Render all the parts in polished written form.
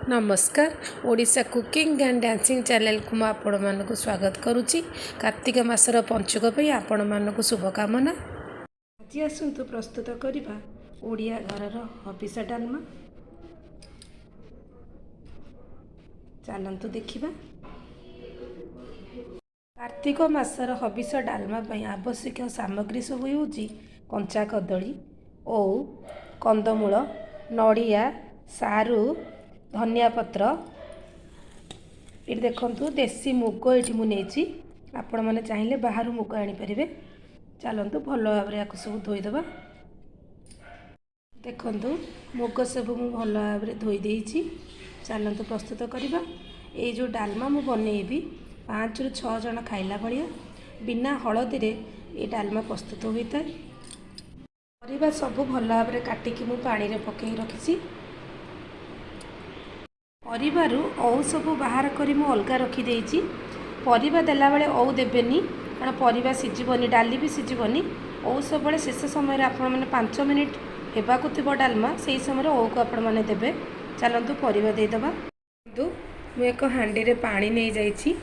नमस्कार Odisha cooking and dancing channel को आपण मानक स्वागत करुच्ची। कार्तिक मासर पंचुक पे आपण मानक शुभकामना। आज आसतु प्रस्तुत करवा ओडिया घरर हबिष डालमा। चलतु देखा कार्तिक मासर हबिष डालमा आवश्यक सामग्री सब होउची कंचा कदली, ओउ, कंदमूल, नड़िया, सारू, धनिया पत्र। ये देखंतु देसी मुग ये मुझे आपण मैंने चाहिए बाहर मुग आनीपर। चलतु भल भाव या सब धोईदे। देखंतु मुग सब मु भल भाव धोईदे। चलतु प्रस्तुत करवा। ये जो डालमा मु बनईबी 5 ରୁ 6 जन खाइला भाया बिना हलदी ये डालमा प्रस्तुत होता है। परिबा सब भल भाव काटिकी मु पानी रे पकई रखी। परिबार औ सब बाहर करी मु अलगा रखीदे। परिबा देला बेले औ देबेनी कारण परिबा सिझिबनी, डाली भी सिझिबनी। औ सब बेले शेष समय आपण मैंने 5 मिनिट हेबाकु थिबो डालमा से समय औ को आपण मैंने देबे। चलतु परिबा देदेबा। किंतु मु एक हांडी रे पानी नहीं जाइछि।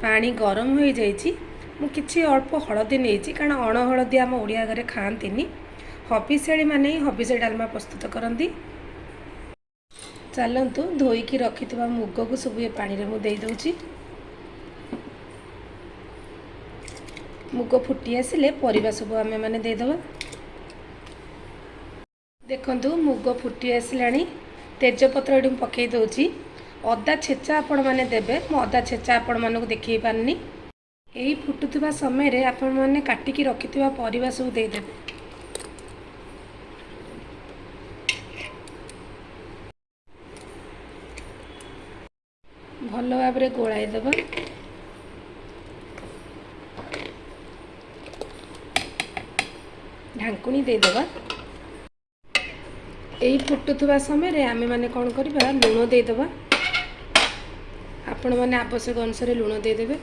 पानी गरम हो जाइछि। मु किछि अल्प हलदी नहीं कारण अण हलदी आम ओडिया घरे खाआंतीनी। हबिषाड़ी माने हबिष डालमा प्रस्तुत करती। चलतु धोईकी रखि मुग को सब ये पानी में दे दूची। मुग फुटी आसिले परिबा सब आम मैंने देदेबा। देखंतु मुग फुटी आसिलानी। तेजपत्र ये पकई दूची। अदा छेचा आपण मैंने देबे। मु अदा छेचा आपण मानक देखई पारनी। यही फुटुवा समय रे आपण मैंने काटिकी रखिथिबा परिबा सब दे देबे। भल भाव गोलाई देबा। ढांकुणी देदेबा। यही फुटुवा समय रे आमे माने कौन करबा लूण देदेबा। आपण मैंने आवश्यक अनुसार लूण देदेबे।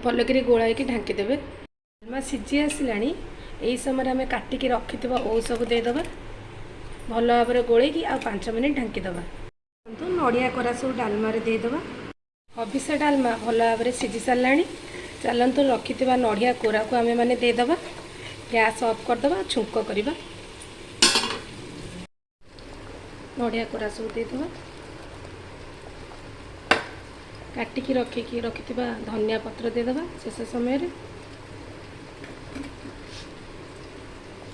भलकरी गोलाई की ढांकी देबे। डालमा सिझी आसिलानी। यही समय आमे काटिकी रखिथिबा ओ सब देदेबा। भल भाव गोलैकी आ 5 मिनिट ढांकी देबा। नड़िया कोरा सब डालमा रे देदेबा। हबिष डालमा भल भाव सिझी सारानी। चलतु रखिथिबा नड़िया कोरा को आमे माने देदेबा। Gas off करदेबा। छुंक करवा। नड़िया कोरा सब देदेबा। काटिकी रखिथिबा धनिया पत्र देदेबा शेष समय रे।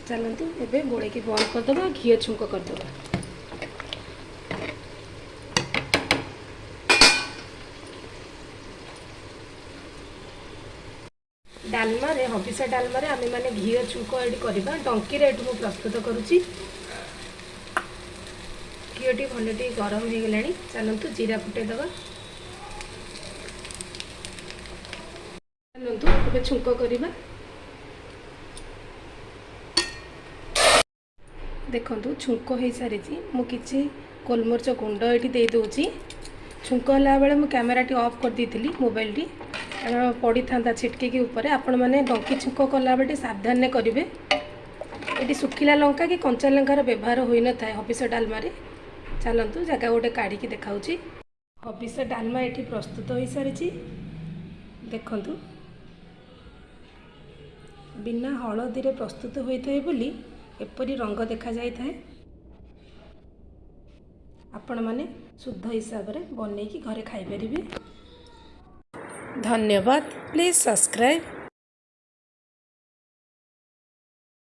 चलतु एबे गोड़े की बंद करदेबा। घी छुंक करदेबा। डालमा रे हबिष डालमा रे आमे माने घी छुंक एडी करबा। डंकी रे मु प्रस्तुत करूची। घीटी भलटी गरम हो गलानी। चलतु जीरा फुटे देबा। चलतु एबे छुंक करबा। देखंतु छुंक हो सारी। मु किछि गोलमरिच गुंड एठी दे दोची। छुंक होला बेले मु कैमराटी ऑफ कर देइतिली मोबाइल टी कारण पड़ी था छिटके के ऊपर। आपण मैंने डंकी छुंक कला बेटे सावधान ने करेंगे। ये सुखिला लंका कि कंचा लंकार व्यवहार हो न था हबिष डालमा रे। चलतु जगह गोटे काढ़ी देखाऊँ। हबिष डालमा ये प्रस्तुत हो सारी। देखंतु बिना हलदी रे प्रस्तुत होता है बोली एपरी रंग देखा जाए था। आपण माने शुद्ध हिसाब रे बनैकी घरे खाई परिबे। धन्यवाद। Please subscribe.